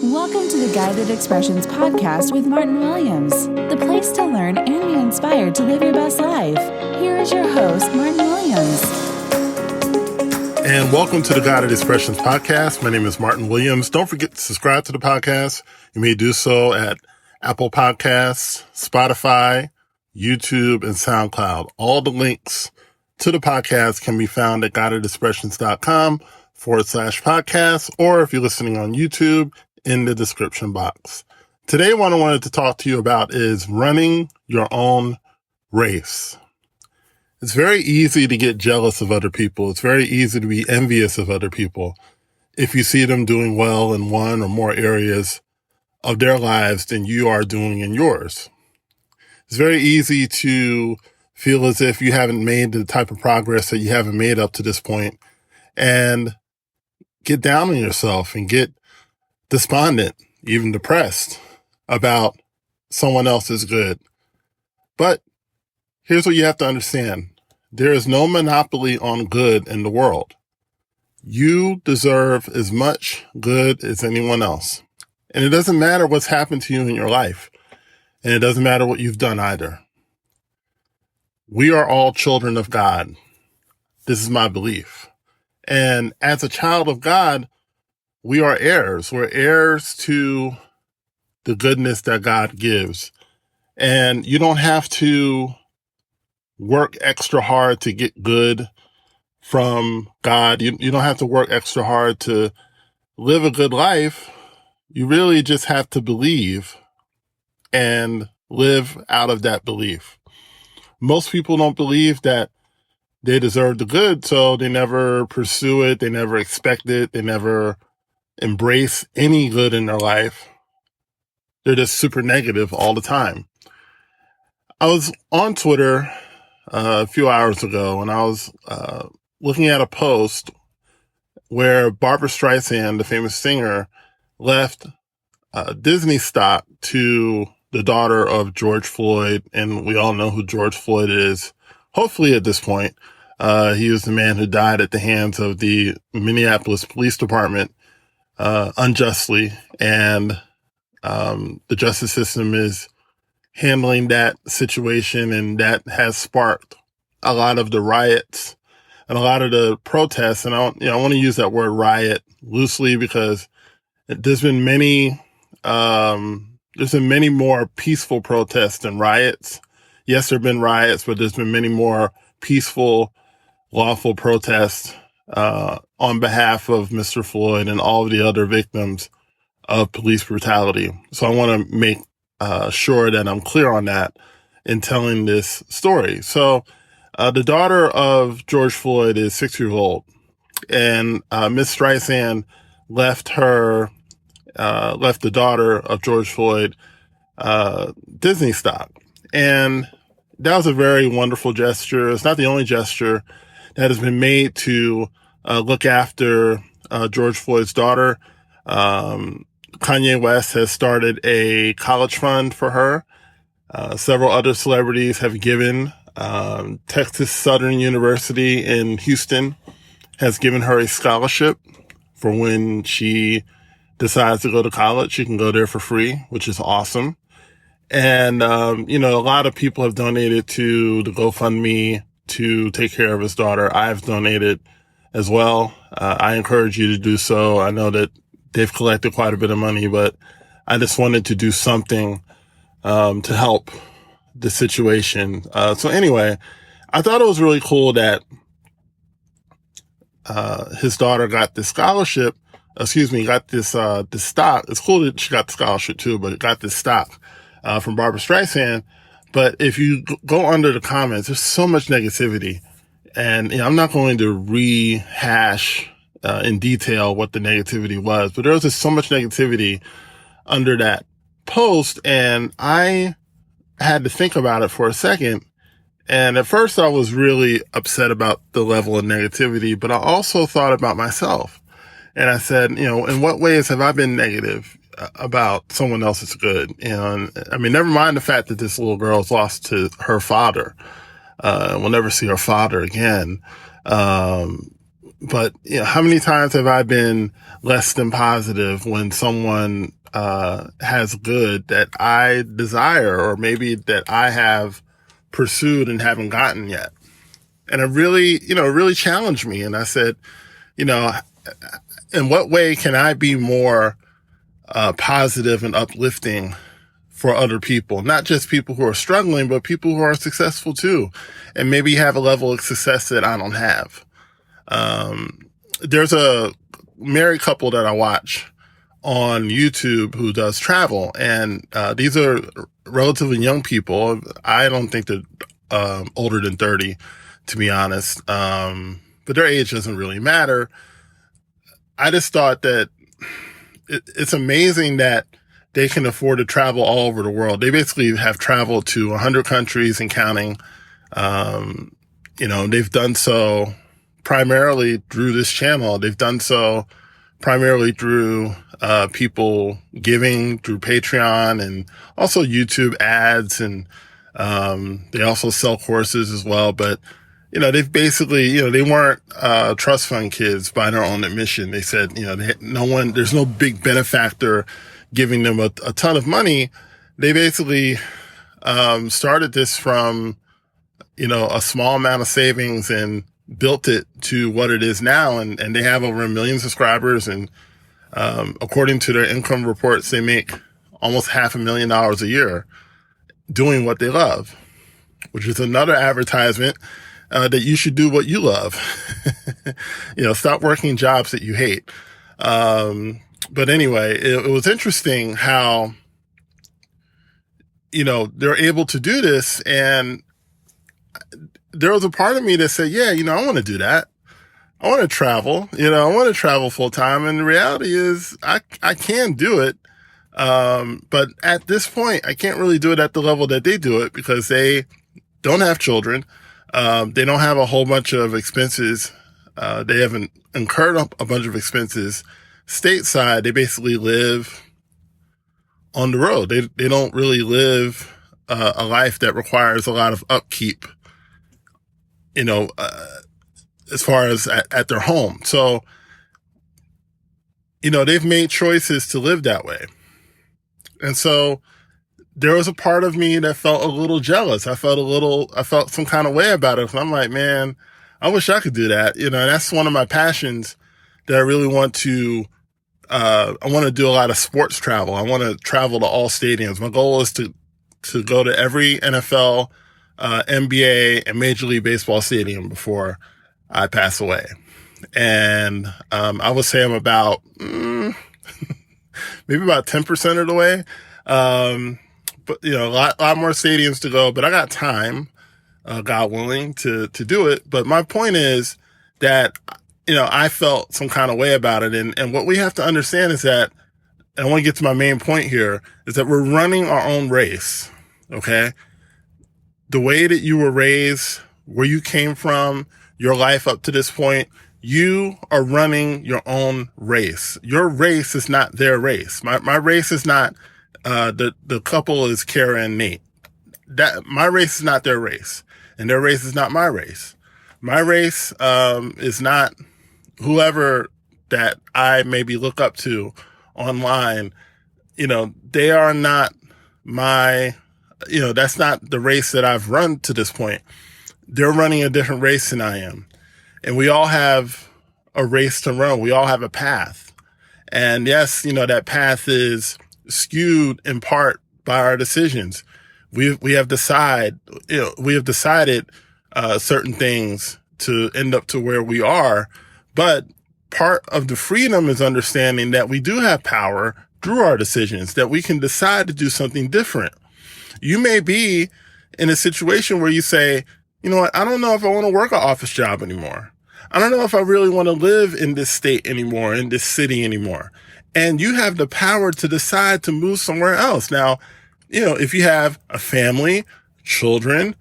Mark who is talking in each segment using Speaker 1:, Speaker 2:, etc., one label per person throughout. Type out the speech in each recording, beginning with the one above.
Speaker 1: Welcome to the Guided Expressions podcast with Martin Williams, the place to learn and be inspired to live your best life. Here is your host, Martin Williams.
Speaker 2: And welcome to the Guided Expressions podcast. My name is Martin Williams. Don't forget to subscribe to the podcast. You may do so at Apple Podcasts, Spotify, YouTube, and SoundCloud. All the links to the podcast can be found at guidedexpressions.com/podcast, or if you're listening on YouTube, in the description box. Today, what I wanted to talk to you about is running your own race. It's very easy to get jealous of other people. It's very easy to be envious of other people if you see them doing well in one or more areas of their lives than you are doing in yours. It's very easy to feel as if you haven't made the type of progress that you haven't made up to this point and get down on yourself and get despondent, even depressed about someone else's good. But here's what you have to understand. There is no monopoly on good in the world. You deserve as much good as anyone else. And it doesn't matter what's happened to you in your life. And it doesn't matter what you've done either. We are all children of God. This is my belief. And as a child of God, we are heirs. We're heirs to the goodness that God gives. And you don't have to work extra hard to get good from God. You don't have to work extra hard to live a good life. You really just have to believe and live out of that belief. Most people don't believe that they deserve the good, so they never pursue it. They never expect it. They never embrace any good in their life. They're just super negative all the time. I was on Twitter a few hours ago, and I was looking at a post where Barbra Streisand, the famous singer, left Disney stock to the daughter of George Floyd, and we all know who George Floyd is, hopefully at this point. He was the man who died at the hands of the Minneapolis Police Department unjustly, and the justice system is handling that situation, and that has sparked a lot of the riots and a lot of the protests. And I want to use that word riot loosely because there's been many more peaceful protests than riots. Yes, there have been riots, but there's been many more peaceful, lawful protests on behalf of Mr. Floyd and all of the other victims of police brutality. So I want to make sure that I'm clear on that in telling this story. So the daughter of George Floyd is 6 years old, and Miss Streisand left the daughter of George Floyd Disney stock. And that was a very wonderful gesture. It's not the only gesture that has been made to look after George Floyd's daughter. Kanye West has started a college fund for her. Several other celebrities have given. Texas Southern University in Houston has given her a scholarship for when she decides to go to college. She can go there for free, which is awesome. And, a lot of people have donated to the GoFundMe to take care of his daughter. I've donated as well. I encourage you to do so. I know that they've collected quite a bit of money, but I just wanted to do something to help the situation. So anyway, I thought it was really cool that his daughter got this scholarship. Got this stock. It's cool that she got the scholarship too, but it got this stock from Barbra Streisand. But if you go under the comments, there's so much negativity. And I'm not going to rehash in detail what the negativity was, but there was just so much negativity under that post. And I had to think about it for a second. And at first I was really upset about the level of negativity, but I also thought about myself. And I said, in what ways have I been negative about someone else's good? And I mean, never mind the fact that this little girl's lost to her father. We'll never see her father again. But how many times have I been less than positive when someone has good that I desire, or maybe that I have pursued and haven't gotten yet? And it really challenged me. And I said, in what way can I be more positive and uplifting for other people? Not just people who are struggling, but people who are successful too, and maybe have a level of success that I don't have. There's a married couple that I watch on YouTube who does travel, and these are relatively young people. I don't think they're older than 30, to be honest. But their age doesn't really matter. I just thought that it's amazing that they can afford to travel all over the world. They basically have traveled to 100 countries and counting. They've done so primarily through this channel. They've done so primarily through people giving through Patreon and also YouTube ads. And they also sell courses as well. But they've basically, they weren't trust fund kids by their own admission. They said, there's no big benefactor giving them a ton of money. They basically started this from, a small amount of savings and built it to what it is now. And they have over 1 million subscribers. And according to their income reports, they make almost $500,000 a year doing what they love, which is another advertisement that you should do what you love. Stop working jobs that you hate. But anyway, it was interesting how, they're able to do this. And there was a part of me that said, yeah, I want to do that. I want to travel, I want to travel full time. And the reality is I can do it. But at this point, I can't really do it at the level that they do it because they don't have children. They don't have a whole bunch of expenses. They haven't incurred a bunch of expenses stateside. They basically live on the road. They don't really live a life that requires a lot of upkeep, as far as at their home. So, they've made choices to live that way. And so there was a part of me that felt a little jealous. I felt some kind of way about it. I'm like, man, I wish I could do that. And that's one of my passions that I really want to, I want to do a lot of sports travel. I want to travel to all stadiums. My goal is to go to every NFL, NBA and Major League Baseball stadium before I pass away. And, I would say I'm about, maybe about 10% of the way. But a lot more stadiums to go, but I got time, God willing, to do it. But my point is that, I felt some kind of way about it. And what we have to understand is that, and I want to get to my main point here, is that we're running our own race. Okay. The way that you were raised, where you came from, your life up to this point, you are running your own race. Your race is not their race. My race is not, the couple is Kara and Nate. My race is not their race, and their race is not my race. My race, is not whoever that I maybe look up to online. They are not that's not the race that I've run to this point. They're running a different race than I am. And we all have a race to run. We all have a path. And yes, that path is skewed in part by our decisions. We have decided certain things to end up to where we are. But part of the freedom is understanding that we do have power through our decisions, that we can decide to do something different. You may be in a situation where you say, you know what, I don't know if I want to work an office job anymore. I don't know if I really want to live in this state anymore, in this city anymore. And you have the power to decide to move somewhere else. Now, if you have a family, children,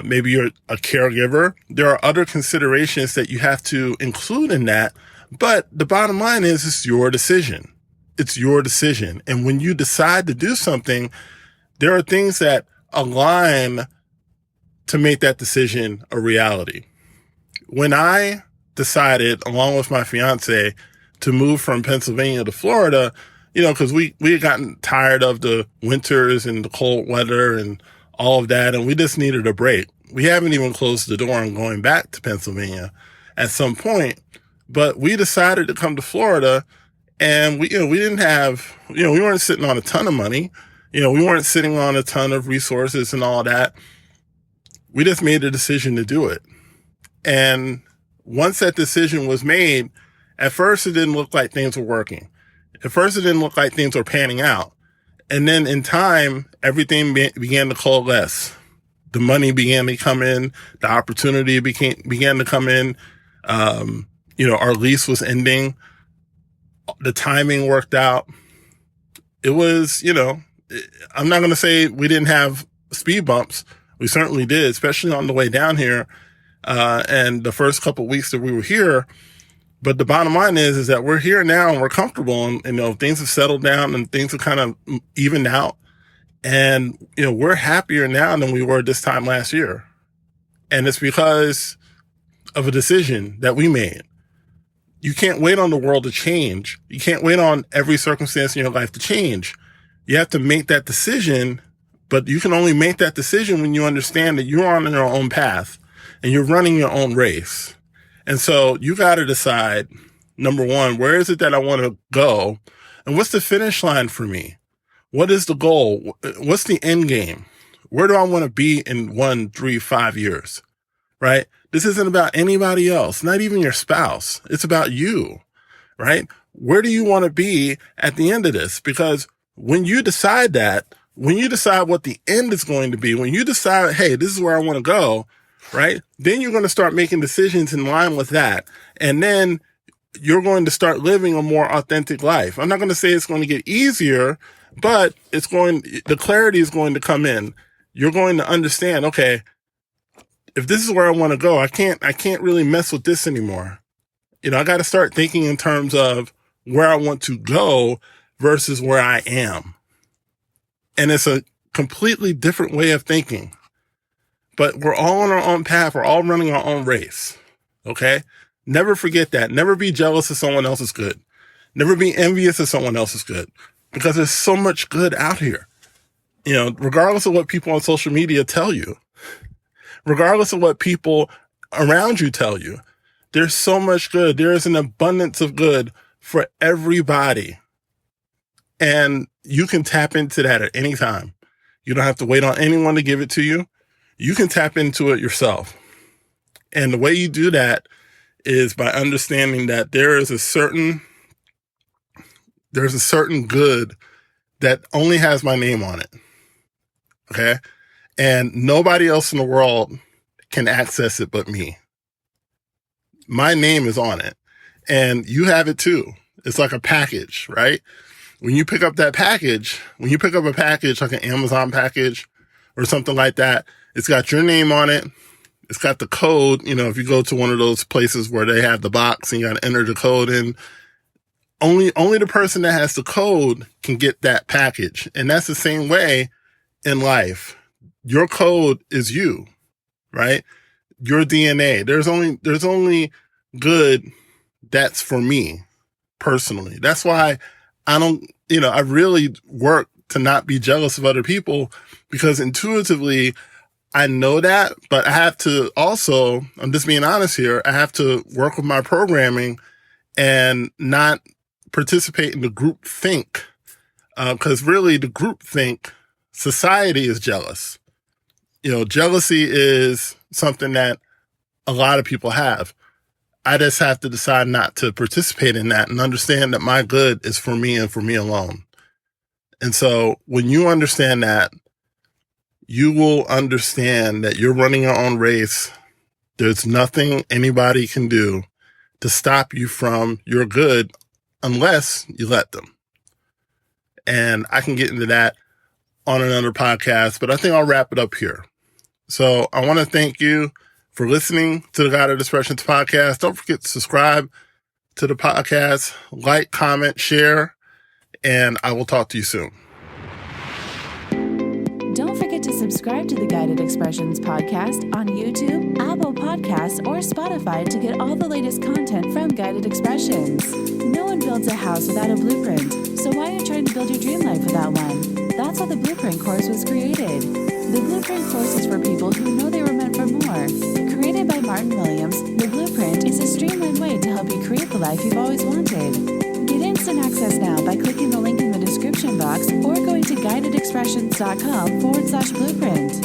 Speaker 2: maybe you're a caregiver, there are other considerations that you have to include in that. But the bottom line is, it's your decision. It's your decision. And when you decide to do something, there are things that align to make that decision a reality. When I decided, along with my fiance, to move from Pennsylvania to Florida, because we had gotten tired of the winters and the cold weather and all of that, and we just needed a break. We haven't even closed the door on going back to Pennsylvania at some point, but we decided to come to Florida, and we didn't have, we weren't sitting on a ton of money. We weren't sitting on a ton of resources and all that. We just made a decision to do it. And once that decision was made, at first it didn't look like things were working. At first it didn't look like things were panning out. And then in time, everything began to coalesce. The money began to come in. The opportunity began to come in. Our lease was ending. The timing worked out. It was, I'm not going to say we didn't have speed bumps. We certainly did, especially on the way down here. And the first couple of weeks that we were here. But the bottom line is that we're here now and we're comfortable, and things have settled down and things have kind of evened out. And, we're happier now than we were this time last year. And it's because of a decision that we made. You can't wait on the world to change. You can't wait on every circumstance in your life to change. You have to make that decision, but you can only make that decision when you understand that you're on your own path and you're running your own race. And so you got to decide, number one, where is it that I want to go? And what's the finish line for me? What is the goal? What's the end game? Where do I want to be in 1, 3, 5 years? Right? This isn't about anybody else, not even your spouse. It's about you, right? Where do you want to be at the end of this? Because when you decide what the end is going to be, when you decide, hey, this is where I want to go, right? Then you're going to start making decisions in line with that. And then you're going to start living a more authentic life. I'm not going to say it's going to get easier, but the clarity is going to come in. You're going to understand, okay, if this is where I want to go, I can't really mess with this anymore. I got to start thinking in terms of where I want to go versus where I am. And it's a completely different way of thinking. But we're all on our own path. We're all running our own race. Okay? Never forget that. Never be jealous of someone else's good. Never be envious of someone else's good. Because there's so much good out here. Regardless of what people on social media tell you. Regardless of what people around you tell you. There's so much good. There is an abundance of good for everybody. And you can tap into that at any time. You don't have to wait on anyone to give it to you. You can tap into it yourself. And the way you do that is by understanding that there's a certain good that only has my name on it. Okay? And nobody else in the world can access it but me. My name is on it. And you have it too. It's like a package, right? When you pick up a package like an Amazon package or something like that, it's got your name on it. It's got the code. If you go to one of those places where they have the box and you got to enter the code in, only the person that has the code can get that package. And that's the same way in life. Your code is you, right? Your DNA. There's only good that's for me personally. That's why I really work to not be jealous of other people, because intuitively I know that, but I have to also, I'm just being honest here, I have to work with my programming and not participate in the group think. Because really the group think, society is jealous. Jealousy is something that a lot of people have. I just have to decide not to participate in that and understand that my good is for me and for me alone. And so when you understand that, you will understand that you're running your own race. There's nothing anybody can do to stop you from your good unless you let them. And I can get into that on another podcast, but I think I'll wrap it up here. So I want to thank you for listening to the Guided Expressions podcast. Don't forget to subscribe to the podcast, like, comment, share, and I will talk to you soon.
Speaker 1: Don't forget to subscribe to the Guided Expressions podcast on YouTube, Apple Podcasts, or Spotify to get all the latest content from Guided Expressions. No one builds a house without a blueprint, so why are you trying to build your dream life without one? That's how the Blueprint course was created. The Blueprint course is for people who know they were meant for more. Created by Martin Williams, the Blueprint is a streamlined way to help you create the life you've always wanted. Get instant access now by clicking the link in the description box or going to guidedexpressions.com/blueprint.